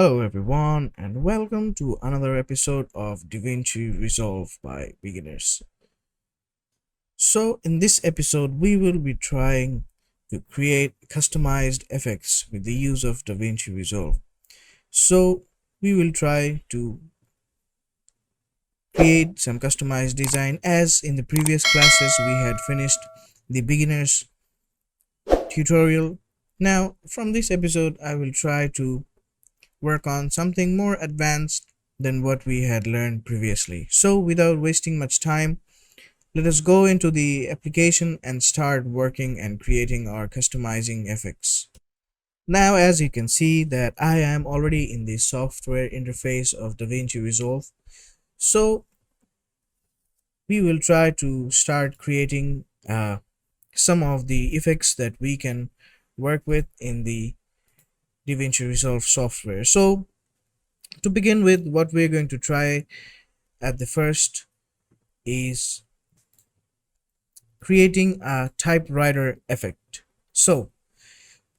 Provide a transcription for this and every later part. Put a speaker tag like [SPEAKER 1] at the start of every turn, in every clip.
[SPEAKER 1] Hello everyone and welcome to another episode of DaVinci Resolve by beginners. So in this episode we will be trying to create customized effects with the use of DaVinci Resolve. So we will try to create some customized design as in the previous classes we had finished the beginners tutorial. Now from this episode I will try to work on something more advanced than what we had learned previously. So without wasting much time, let us go into the application and start working and creating our customizing effects. Now as you can see that I am already in the software interface of DaVinci Resolve. So we will try to start creating some of the effects that we can work with in the DaVinci Resolve software. So to begin with, what we're going to try at the first is creating a typewriter effect. So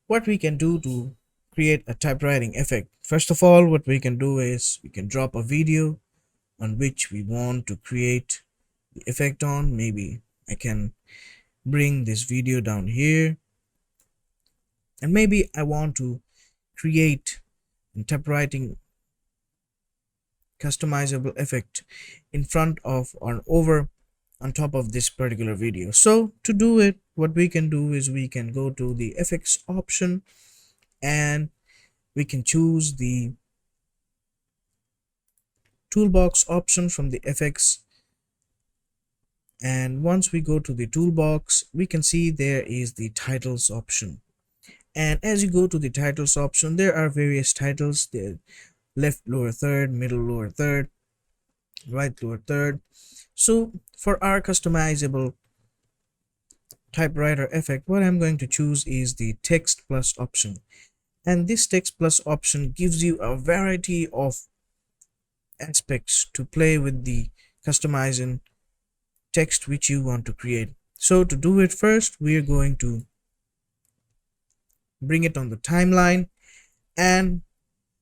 [SPEAKER 1] what we can do to create a typewriting effect, first of all, what we can do is we can drop a video on which we want to create the effect on. Maybe I can bring this video down here, and maybe I want to create a typewriting customizable effect in front of or over on top of this particular video. So to do it, what we can do is we can go to the effects option and we can choose the toolbox option from the effects. And once we go to the toolbox, we can see there is the titles option. And as you go to the titles option, there are various titles there: left lower third, middle lower third, right lower third. So for our customizable typewriter effect, what I'm going to choose is the text plus option. And this text plus option gives you a variety of aspects to play with the customizing text which you want to create. So to do it, first we're going to bring it on the timeline, and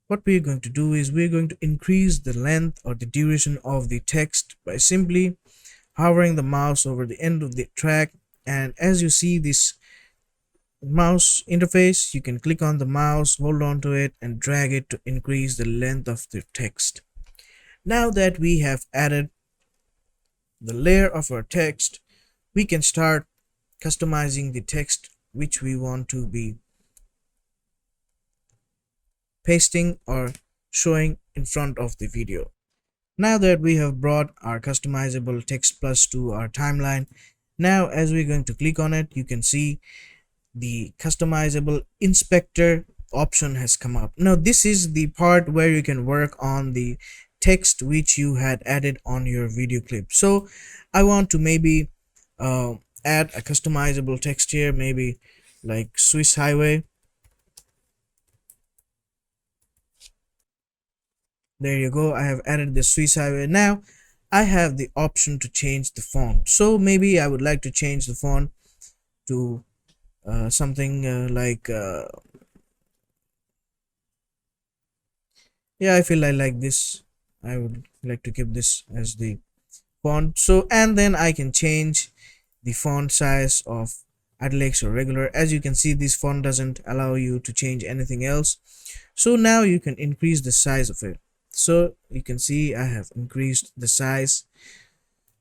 [SPEAKER 1] what we're going to do is we're going to increase the length or the duration of the text by simply hovering the mouse over the end of the track. And as you see this mouse interface, you can click on the mouse, hold on to it, and drag it to increase the length of the text. Now that we have added the layer of our text, we can start customizing the text which we want to be pasting or showing in front of the video. Now that we have brought our customizable text plus to our timeline, now as we're going to click on it, you can see the customizable inspector option has come up. Now this is the part where you can work on the text which you had added on your video clip. So I want to maybe add a customizable text here, maybe like Swiss highway. There you go, I have added the Swiss highway. Now I have the option to change the font. So maybe I would like to change the font to something yeah, I feel I like this. I would like to keep this as the font. So and then I can change the font size of italics or regular. As you can see, this font doesn't allow you to change anything else. So now you can increase the size of it. So you can see I have increased the size.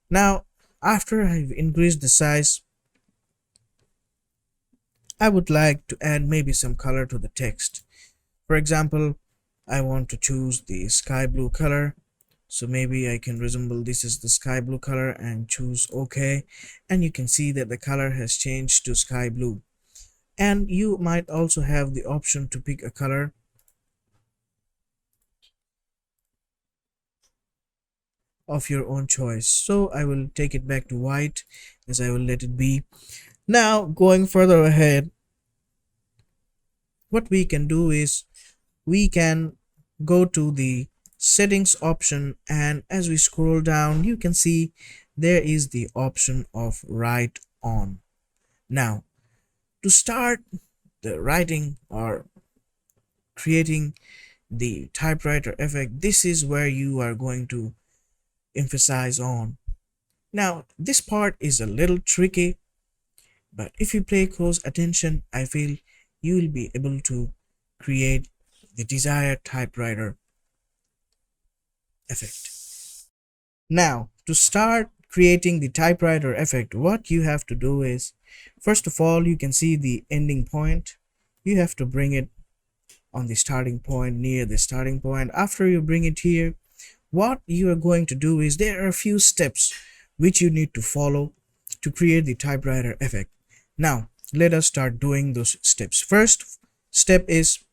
[SPEAKER 1] Now after I've increased the size, I would like to add maybe some color to the text. For example, I want to choose the sky blue color. So maybe I can resemble this is the sky blue color and choose OK. And you can see that the color has changed to sky blue. And you might also have the option to pick a color of your own choice. So I will take it back to white, as I will let it be. Now going further ahead, what we can do is we can go to the settings option, and as we scroll down you can see there is the option of write on. Now to start the writing or creating the typewriter effect, this is where you are going to emphasize on. Now, this part is a little tricky, but if you pay close attention, I feel you will be able to create the desired typewriter effect. Now, to start creating the typewriter effect, what you have to do is, first of all, you can see the ending point. You have to bring it on the starting point, near the starting point. After you bring it here, what you are going to do is there are a few steps which you need to follow to create the typewriter effect. Now, let us start doing those steps. First step is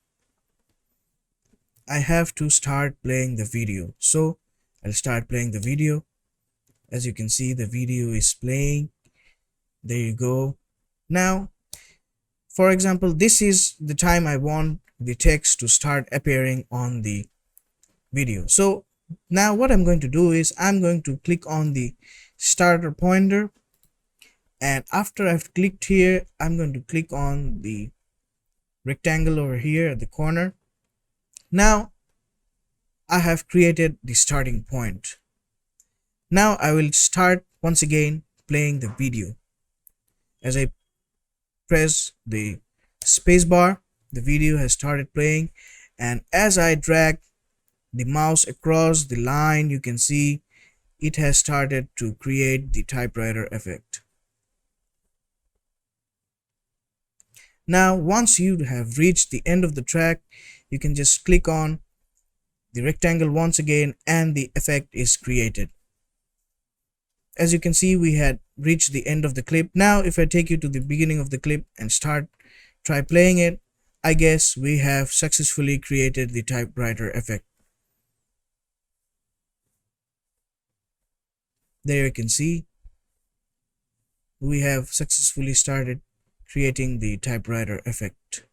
[SPEAKER 1] I have to start playing the video. So I'll start playing the video. As you can see, the video is playing. There you go. Now, for example, this is the time I want the text to start appearing on the video. So now what I'm going to do is I'm going to click on the starter pointer, and after I've clicked here, I'm going to click on the rectangle over here at the corner. Now I have created the starting point. Now I will start once again playing the video. As I press the spacebar, the video has started playing, and as I drag the mouse across the line, you can see it has started to create the typewriter effect. Now, once you have reached the end of the track, you can just click on the rectangle once again and the effect is created. As you can see, we had reached the end of the clip. Now, if I take you to the beginning of the clip and try playing it, I guess we have successfully created the typewriter effect. There you can see we have successfully started creating the typewriter effect.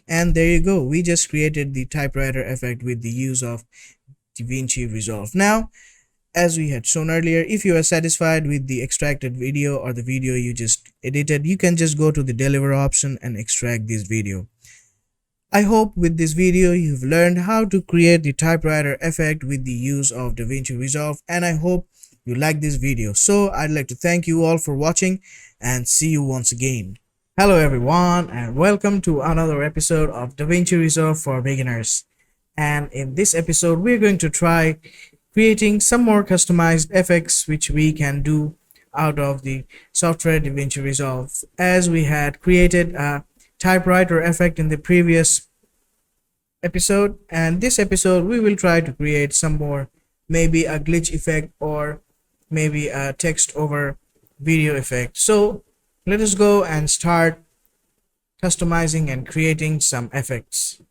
[SPEAKER 1] And there you go, we just created the typewriter effect with the use of DaVinci Resolve. Now, as we had shown earlier, if you are satisfied with the extracted video or the video you just edited, you can just go to the deliver option and extract this video. I hope with this video you've learned how to create the typewriter effect with the use of DaVinci Resolve, and I hope you like this video. So I'd like to thank you all for watching and see you once again. Hello everyone, and welcome to another episode of DaVinci Resolve for beginners. And in this episode we're going to try creating some more customized effects which we can do out of the software DaVinci Resolve, as we had created a typewriter effect in the previous episode. And this episode we will try to create some more, maybe a glitch effect or maybe a text over video effect. So let us go and start customizing and creating some effects.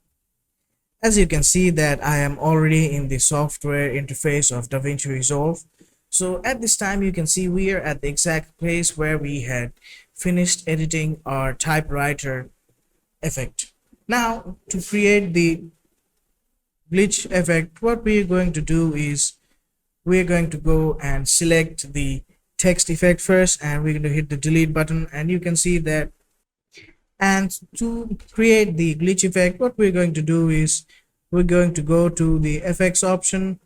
[SPEAKER 1] As you can see that I am already in the software interface of DaVinci Resolve. So at this time you can see we are at the exact place where we had finished editing our typewriter effect. Now, to create the glitch effect, what we are going to do is we're going to go and select the text effect first, and we're going to hit the delete button, and you can see that. And to create the glitch effect, what we're going to do is we're going to go to the effects option.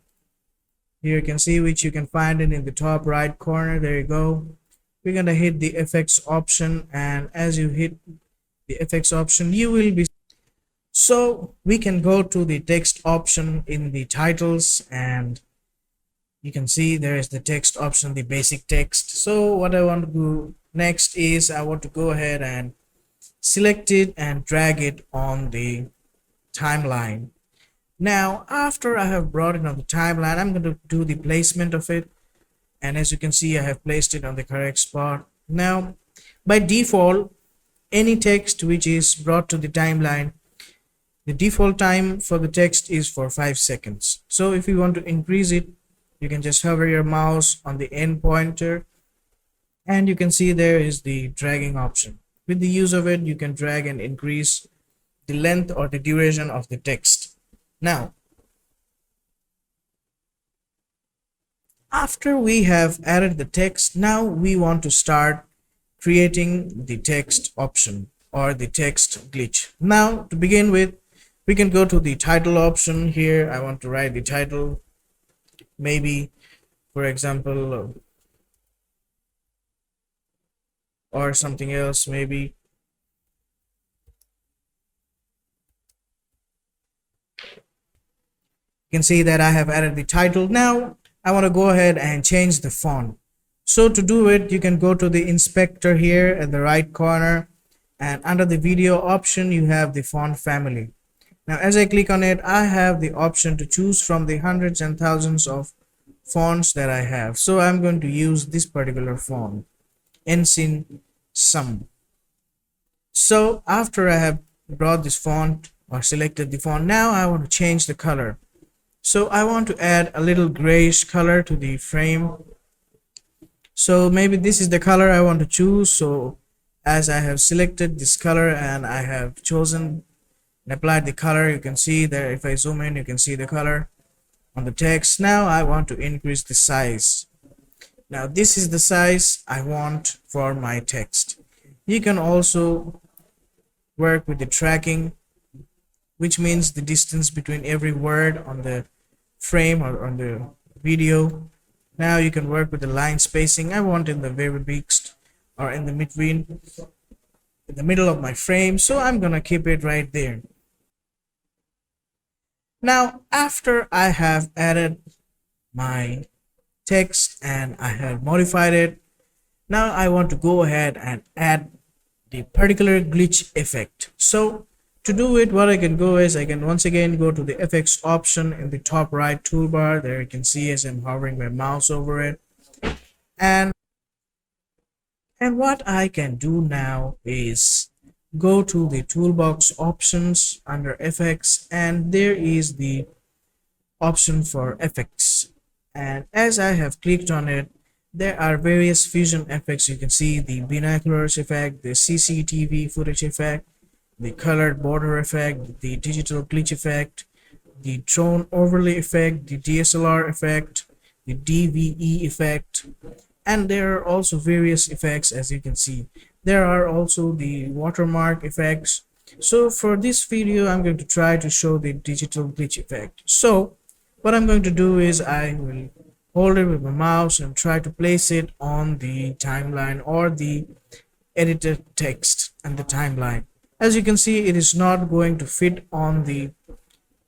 [SPEAKER 1] Here you can see, which you can find it in the top right corner. There you go. We're going to hit the effects option, and as you hit the effects option, you will be, so we can go to the text option in the titles, and you can see there is the text option, the basic text. So what I want to do next is I want to go ahead and select it and drag it on the timeline. Now, after I have brought it on the timeline, I'm going to do the placement of it, and as you can see I have placed it on the correct spot. Now, by default, any text which is brought to the timeline, the default time for the text is for 5 seconds. So if you want to increase it, you can just hover your mouse on the end pointer, and you can see there is the dragging option. With the use of it, you can drag and increase the length or the duration of the text. Now, After we have added the text, now we want to start creating the text option or the text glitch. Now to begin with, we can go to the title option here. I want to write the title, maybe for example, or something else, maybe. You can see that I have added the title. Now I want to go ahead and change the font. So to do it, you can go to the inspector here at the right corner, and under the video option you have the font family. Now as I click on it, I have the option to choose from the hundreds and thousands of fonts that I have. So I'm going to use this particular font, Ensign Sum. So after I have brought this font or selected the font, now I want to change the color. So I want to add a little grayish color to the frame. So maybe this is the color I want to choose. So as I have selected this color and I have chosen and applied the color, you can see that if I zoom in, you can see the color on the text. Now I want to increase the size. Now this is the size I want for my text. You can also work with the tracking, which means the distance between every word on the frame or on the video. Now you can work with the line spacing. I want in the very mixed or in the between, in the middle of my frame, so I'm gonna keep it right there. Now after I have added my text and I have modified it, now I want to go ahead and add the particular glitch effect. So to do it, what I can go is I can once again go to the effects option in the top right toolbar. There you can see as I'm hovering my mouse over it, and what I can do now is go to the toolbox options under effects, and there is the option for effects, and as I have clicked on it, there are various fusion effects. You can see the binoculars effect, the CCTV footage effect, the colored border effect, the digital glitch effect, the drone overlay effect, the DSLR effect, the DVE effect, and there are also various effects. As you can see, there are also the watermark effects. So for this video, I'm going to try to show the digital glitch effect. So what I'm going to do is I will hold it with my mouse and try to place it on the timeline or the edited text and the timeline. As you can see, it is not going to fit on the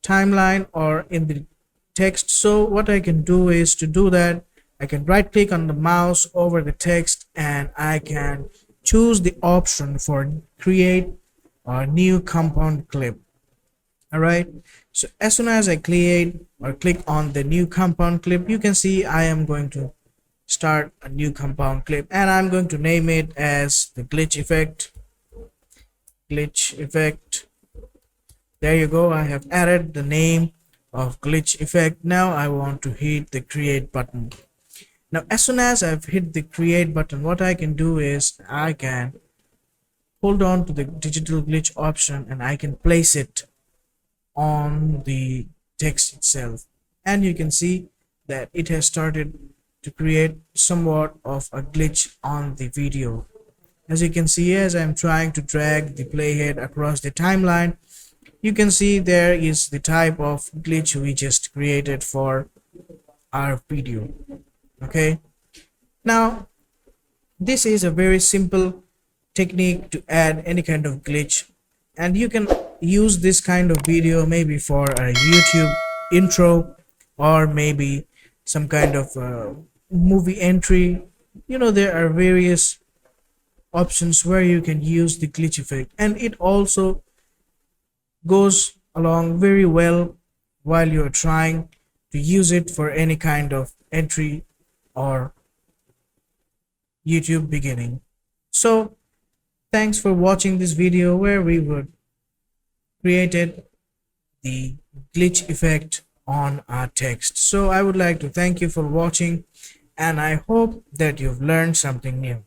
[SPEAKER 1] timeline or in the text. So what I can do is, to do that, I can right click on the mouse over the text and I can choose the option for create a new compound clip. Alright, so as soon as I create or click on the new compound clip, you can see I am going to start a new compound clip, and I'm going to name it as the glitch effect. There you go, I have added the name of glitch effect. Now I want to hit the create button. Now as soon as I've hit the create button, what I can do is I can hold on to the digital glitch option and I can place it on the text itself, and you can see that it has started to create somewhat of a glitch on the video. As you can see, as I'm trying to drag the playhead across the timeline, you can see there is the type of glitch we just created for our video. Okay, now this is a very simple technique to add any kind of glitch, and you can use this kind of video maybe for a YouTube intro or maybe some kind of movie entry. You know, there are various options where you can use the glitch effect, and it also goes along very well while you're trying to use it for any kind of entry or YouTube beginning. So thanks for watching this video where we would created the glitch effect on our text. So I would like to thank you for watching, and I hope that you've learned something new.